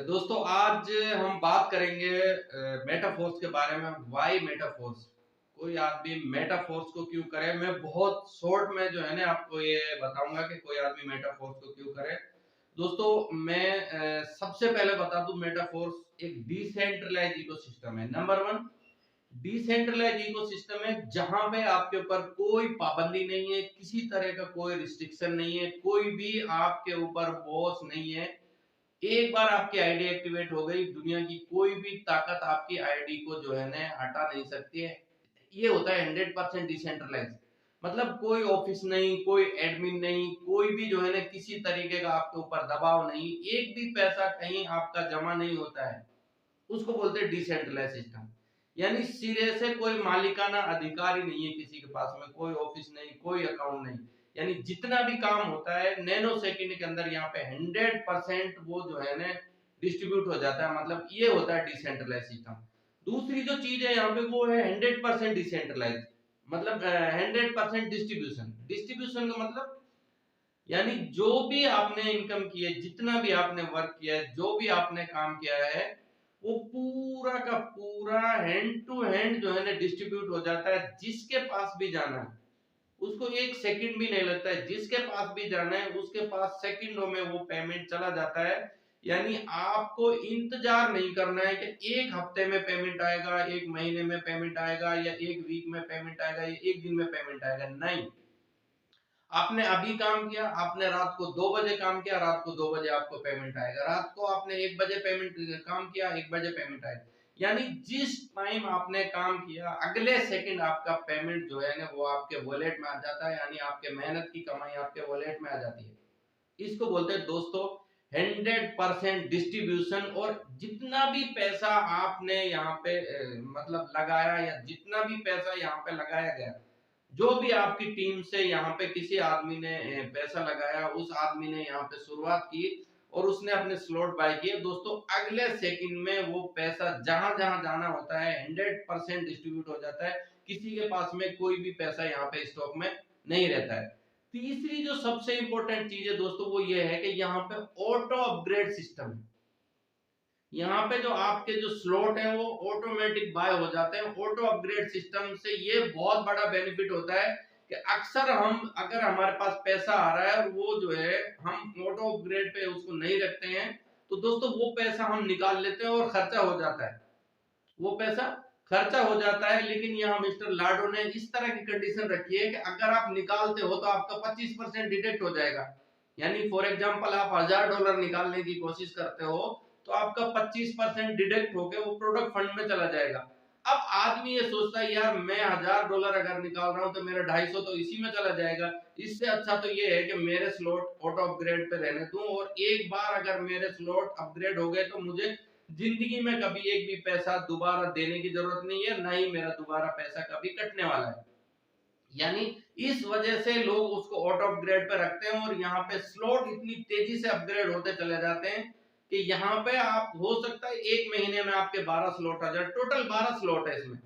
दोस्तों आज हम बात करेंगे मेटाफोर्स के बारे में। वाई मेटाफोर्स, कोई आदमी मेटाफोर्स को क्यों करे। मैं बहुत शॉर्ट में जो है ना आपको ये बताऊंगा कि कोई आदमी मेटाफोर्स को क्यों करे। दोस्तों मैं सबसे पहले बता दूं, मेटाफोर्स एक डिसेंट्रलाइज इकोसिस्टम है। नंबर वन, डिसेंट्रलाइज इकोसिस्टम है जहां पे आपके ऊपर कोई पाबंदी नहीं है, किसी तरह का कोई रिस्ट्रिक्शन नहीं है, कोई भी आपके ऊपर बॉस नहीं है। एक बार आपकी आईडी एक्टिवेट हो गई, दुनिया की कोई भी ताकत आपकी आईडी को जो है ना हटा नहीं सकती है। ये होता है 100% डिसेंट्रलाइज। मतलब कोई ऑफिस नहीं, कोई एडमिन नहीं, कोई भी जो है ना किसी तरीके का आपके ऊपर दबाव नहीं, एक भी पैसा कहीं आपका जमा नहीं होता है। उसको बोलते हैं डिसेंट्रलाइज सिस्टम। यानी सिरे से कोई मालिकाना अधिकार ही नहीं है किसी के पास में, कोई ऑफिस नहीं, कोई अकाउंट नहीं। यानी जितना भी काम होता है नैनो सेकंड के अंदर यहाँ पे 100% वो जो है ना डिस्ट्रीब्यूट हो जाता है। मतलब ये होता है डिसेंट्रलाइज सिस्टम। दूसरी जो चीज है यहाँ पे वो है 100% डिसेंट्रलाइज, मतलब 100% डिस्ट्रीब्यूशन। डिस्ट्रीब्यूशन का मतलब यानी जो भी आपने इनकम की है, जितना भी आपने वर्क किया है, जो भी आपने काम किया है, वो पूरा का पूरा हैंड टू हैंड जो है ना डिस्ट्रीब्यूट हो जाता है। जिसके पास भी जाना है उसको एक सेकंड भी नहीं लगता है, जिसके पास भी जाना है उसके पास सेकंडों में वो पेमेंट चला जाता है। यानी आपको इंतजार नहीं करना है कि एक हफ्ते में पेमेंट आएगा, एक महीने में पेमेंट आएगा, या एक वीक में पेमेंट आएगा, या एक दिन में पेमेंट आएगा। नहीं, आपने अभी काम किया, आपने रात को 2 बजे काम किया, रात को 2 बजे आपको पेमेंट आएगा। रात को आपने 1 बजे पेमेंट काम किया, 1 बजे पेमेंट आएगा। यानी जिस टाइम आपने काम किया अगले सेकंड आपका पेमेंट जो है ना वो आपके वॉलेट में आ जाता है। यानी आपके मेहनत की कमाई आपके वॉलेट में आ जाती है। इसको बोलते हैं दोस्तों 100% डिस्ट्रीब्यूशन। और जितना भी पैसा आपने यहाँ पे मतलब लगाया, या जितना भी पैसा यहाँ पे लगाया गया, जो भी आपकी टीम से यहाँ पे किसी आदमी ने पैसा लगाया, उस आदमी ने यहाँ पे शुरुआत की और उसने अपने स्लॉट बाय किए, दोस्तों अगले सेकंड में वो पैसा जहां जहां जाना होता है 100% डिस्ट्रीब्यूट हो जाता है। किसी के पास में कोई भी पैसा यहाँ पे स्टॉक में नहीं रहता है। तीसरी जो सबसे इंपॉर्टेंट चीज है दोस्तों वो ये है कि यहाँ पे ऑटो अपग्रेड सिस्टम है। यहाँ पे जो आपके जो स्लॉट है वो ऑटोमेटिक बाय हो जाते हैं ऑटो अपग्रेड सिस्टम से। ये बहुत बड़ा बेनिफिट होता है कि अक्सर हम अगर हमारे पास पैसा आ रहा है और वो जो है हम ऑटो अपग्रेड पे उसको नहीं रखते हैं, तो दोस्तों वो पैसा हम निकाल लेते हैं और खर्चा हो जाता है। वो पैसा खर्चा हो जाता है। लेकिन यहाँ मिस्टर लाडो ने इस तरह की कंडीशन रखी है कि अगर आप निकालते हो तो आपका 25% डिडक्ट हो जाएगा। यानी फॉर एग्जांपल आप $1000 निकालने की कोशिश करते हो तो आपका 25% डिडक्ट होकर वो प्रोडक्ट फंड में चला जाएगा। अब आदमी ये सोचता है यार मैं $1000 अगर निकाल रहा हूं तो मेरा 250 तो इसी में चला जाएगा। इससे अच्छा तो ये है कि मेरे स्लॉट ऑटो अपग्रेड पे रहने दूं, और एक बार अगर मेरे स्लॉट अपग्रेड हो गए तो मुझे जिंदगी में कभी एक भी पैसा दोबारा देने की जरूरत नहीं है, ना ही मेरा दोबारा पैसा कभी कटने वाला है। यानी इस वजह से लोग उसको ऑटो अपग्रेड पे रखते हैं, और यहाँ पे स्लॉट इतनी तेजी से अपग्रेड होते चले जाते हैं कि यहाँ पे आप हो सकता है एक महीने में आपके 12 स्लॉट आ जाए। टोटल 12 स्लॉट है इसमें,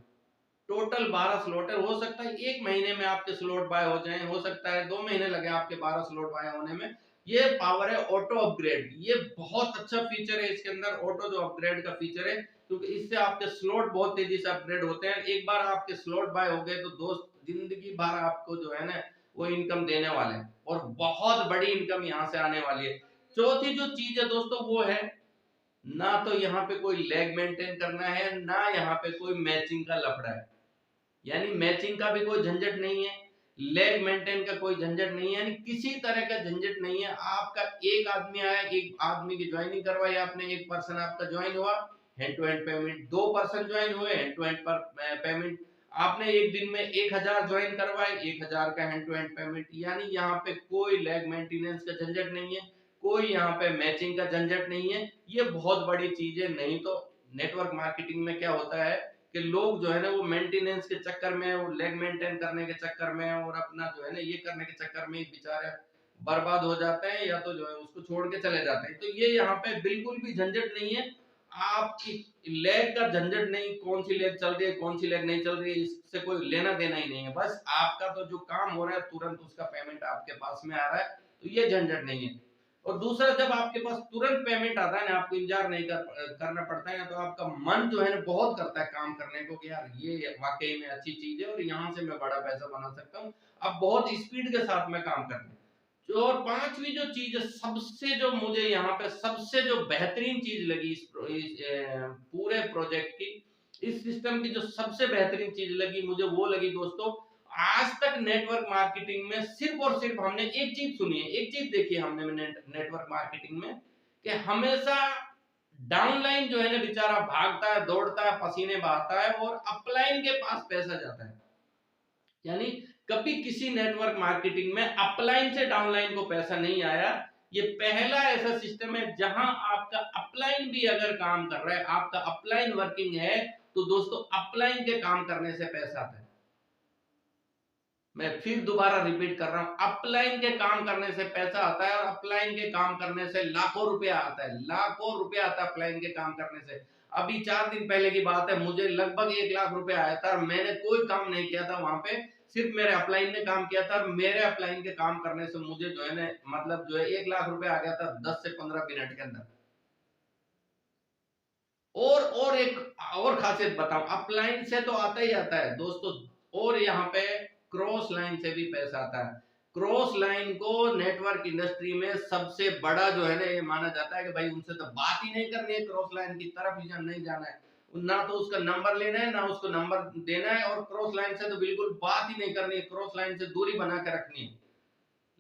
टोटल 12 स्लॉट है। हो सकता है एक महीने में आपके स्लॉट बाय हो जाएं, हो सकता है 2 महीने लगे आपके 12 स्लॉट बाय होने में। ये पावर है ऑटो अपग्रेड। ये बहुत अच्छा फीचर है इसके अंदर, ऑटो जो अपग्रेड का फीचर है, क्योंकि इससे आपके स्लॉट बहुत तेजी से अपग्रेड होते हैं। एक बार आपके स्लॉट बाय हो गए तो दोस्त जिंदगी भर आपको जो है ना वो इनकम देने वाले हैं, और बहुत बड़ी इनकम यहाँ से आने वाली है। चौथी जो चीज है दोस्तों वो है, ना तो यहाँ पे कोई लेग मेंटेन करना है, ना यहाँ पे कोई मैचिंग का लफड़ा है। यानी मैचिंग का भी कोई झंझट नहीं है, लेग मेंटेन का कोई झंझट नहीं है, यानी किसी तरह का झंझट नहीं है। आपका एक आदमी आया, एक आदमी की ज्वाइनिंग करवाई आपने, एक पर्सन आपका ज्वाइन हुआ, hand to hand payment. 2 person join हुए, हैंड टू हैंड पर पेमेंट। आपने एक दिन में 1000 ज्वाइन करवाए, 1000 का हैंड टू हैंड पेमेंट। यानी यहाँ पे कोई लेग मेंटेनेंस का झंझट नहीं है, कोई यहाँ पे मैचिंग का झंझट नहीं है। ये बहुत बड़ी चीज है। नहीं तो नेटवर्क मार्केटिंग में क्या होता है कि लोग जो है ना वो मेंटेनेंस के चक्कर में, वो लेग मेंटेन करने के चक्कर में, और अपना जो है ना ये करने के चक्कर में बेचारे बर्बाद हो जाते हैं, या तो जो है उसको छोड़ के चले जाते हैं। तो ये यहाँ पे बिल्कुल भी झंझट नहीं है। आपकी लेग का झंझट नहीं, कौन सी लेग चल रही है कौन सी लेग नहीं चल रही है, इससे कोई लेना देना ही नहीं है। बस आपका तो जो काम हो रहा है तुरंत उसका पेमेंट आपके पास में आ रहा है, तो ये झंझट नहीं है। और दूसरा, जब आपके पास तुरंत पेमेंट आता है ना, आपको इंतजार नहीं करना पड़ता है, तो आपका मन जो है ना बहुत करता है काम करने को कि यार ये वाकई में अच्छी चीज है और यहाँ से मैं बड़ा पैसा बना सकता हूँ। अब बहुत स्पीड के साथ में काम करते हैं। जो और पांचवी जो चीज है, सबसे जो मुझे यहाँ पे सबसे जो बेहतरीन चीज लगी पूरे प्रोजेक्ट की, इस सिस्टम की जो सबसे बेहतरीन चीज लगी मुझे, वो लगी दोस्तों, आज तक नेटवर्क मार्केटिंग में सिर्फ और सिर्फ हमने एक चीज सुनी है, एक चीज देखी है हमने नेटवर्क मार्केटिंग में, कि हमेशा डाउनलाइन जो है ना बेचारा भागता है, दौड़ता है, पसीने बहाता है और अपलाइन के पास पैसा जाता है। यानी कभी किसी नेटवर्क मार्केटिंग में अपलाइन से डाउनलाइन को पैसा नहीं आया। ये पहला ऐसा सिस्टम है जहां आपका अपलाइन भी अगर काम कर रहा है, आपका अपलाइन वर्किंग है, तो दोस्तों अपलाइन के काम करने से पैसा आता है। मैं फिर दोबारा रिपीट कर रहा हूं, अपलाइन के काम करने से पैसा आता है और अपलाइन के काम करने से लाखों रुपया आता है, लाखों रुपया आता है अपलाइन के काम करने से। अभी 4 दिन पहले की बात है, मुझे लगभग 1 लाख रुपया आया था और मैंने कोई काम नहीं किया था वहां पे, सिर्फ मेरे अपलाइन ने काम किया था और मेरे अपलाइन के काम करने से मुझे जो है ना, मतलब जो है 1 लाख रुपया आ गया था 10 से 15 मिनट के अंदर। और एक और खासियत बताऊं, अपलाइन से तो आता ही आता है दोस्तों, और यहाँ पे क्रॉस लाइन से भी पैसा आता है। क्रॉस लाइन को नेटवर्क इंडस्ट्री में सबसे बड़ा जो है ना ये माना जाता है कि भाई उनसे तो बात ही नहीं करनी है, क्रॉस लाइन की तरफ ही नहीं जाना है, ना तो उसका नंबर लेना है ना उसको नंबर देना है, और क्रॉस लाइन से तो बिल्कुल बात ही नहीं करनी है, क्रॉस लाइन से दूरी बना के रखनी है।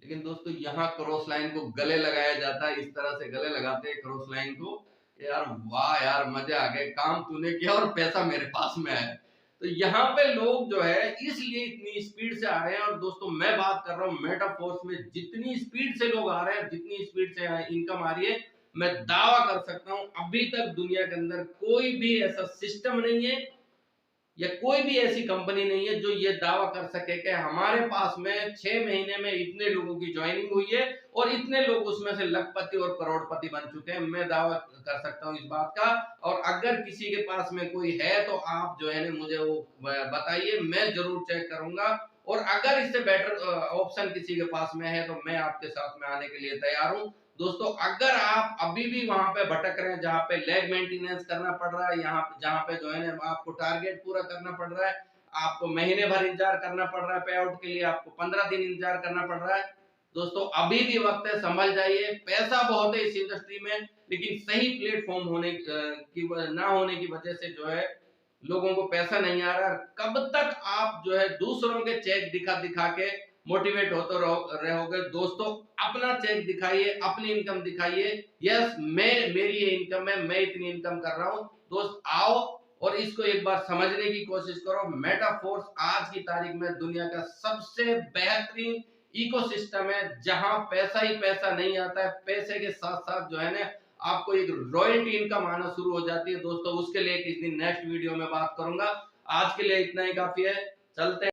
लेकिन दोस्तों यहाँ क्रॉस लाइन को गले लगाया जाता है, इस तरह से गले लगाते हैं क्रॉस लाइन को, यार वाह यार मजा आ गया, काम तूने किया और पैसा मेरे पास में है। तो यहाँ पे लोग जो है इसलिए इतनी स्पीड से आ रहे हैं। और दोस्तों मैं बात कर रहा हूँ मेटाफोर्स में जितनी स्पीड से लोग आ रहे हैं, जितनी स्पीड से इनकम आ रही है, मैं दावा कर सकता हूँ अभी तक दुनिया के अंदर कोई भी ऐसा सिस्टम नहीं है या कोई भी ऐसी कंपनी नहीं है जो ये दावा कर सके कि हमारे पास में 6 महीने में इतने लोगों की ज्वाइनिंग हुई है और इतने लोग उसमें से लखपति और करोड़पति बन चुके हैं। मैं दावा कर सकता हूं इस बात का। और अगर किसी के पास में कोई है तो आप जो है ना मुझे वो बताइए, मैं जरूर चेक करूंगा। और अगर इससे बेटर ऑप्शन किसी के पास में है तो मैं आपके साथ में आने के लिए तैयार हूं। दोस्तों अगर आप अभी भी वहां पे भटक रहे हैं जहां पे लेग मेंटेनेंस करना पड़ रहा है, यहाँ जहां पे जो है ना आपको टारगेट पूरा करना पड़ रहा है, आपको महीने भर इंतजार करना पड़ रहा है पे आउट के लिए, आपको 15 दिन इंतजार करना पड़ रहा है, दोस्तों अभी भी वक्त है, संभल जाइए। पैसा बहुत है इस इंडस्ट्री में, लेकिन सही प्लेटफॉर्म होने की ना होने की वजह से जो है लोगों को पैसा नहीं आ रहा। कब तक आप जो है दूसरों के चेक दिखा दिखा के मोटिवेट होते रहोगे दोस्तों? अपना चेक दिखाइए, अपनी इनकम दिखाइए। यस, मेरी ये इनकम है, मैं इतनी इनकम कर रहा हूं। दोस्त आओ और इसको एक बार समझने की कोशिश करो। मेटाफोर्स आज की तारीख में दुनिया का सबसे बेहतरीन इकोसिस्टम है जहां पैसा ही पैसा नहीं आता है, पैसे के साथ साथ जो है ना आपको एक रॉयल्टी इनकम आना शुरू हो जाती है। दोस्तों उसके लिए किसी दिन नेक्स्ट वीडियो में बात करूंगा। आज के लिए इतना ही काफी है, चलते हैं।